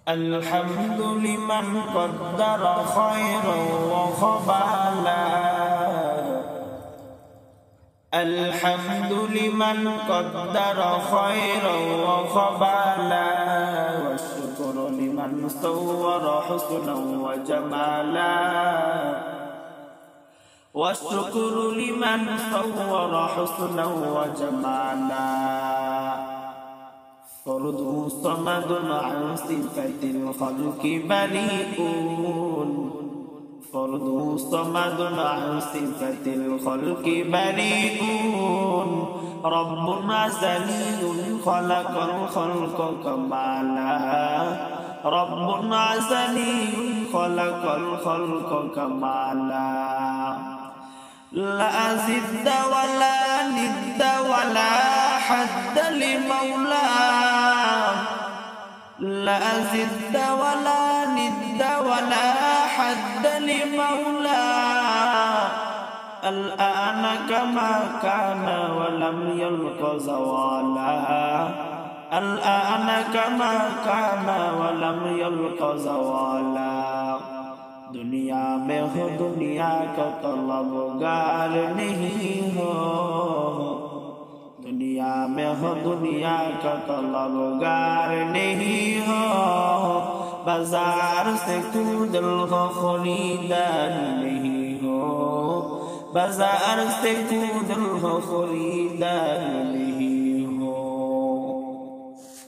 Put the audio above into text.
الحمد لمن قدر خيرا وخبالا الحمد لمن قدر خيرا وخبالا والشكر لمن صور حسنا وجمالا والشكر لمن صور حسنا وجمالا فرد صمد عن صفة الخلق بريء فرد صمد عن صفة الخلق بريء رب أزلي خلق الخلق كمالا رب أزلي خلق الخلق كمالا لا زد ولا ند ولا حد لمولاه لا زد ولا ند ولا حد لمولاه الآن كما كان ولم يلق زوالا الآن كما كان ولم يلق زوالا दुनिया में हो दुनिया का तलबगार नहीं हो दुनिया में हो दुनिया का तलबगार नहीं हो बाजार से कूदल हो खरीदार नहीं हो बाजार से कूदल हो खरीदार नहीं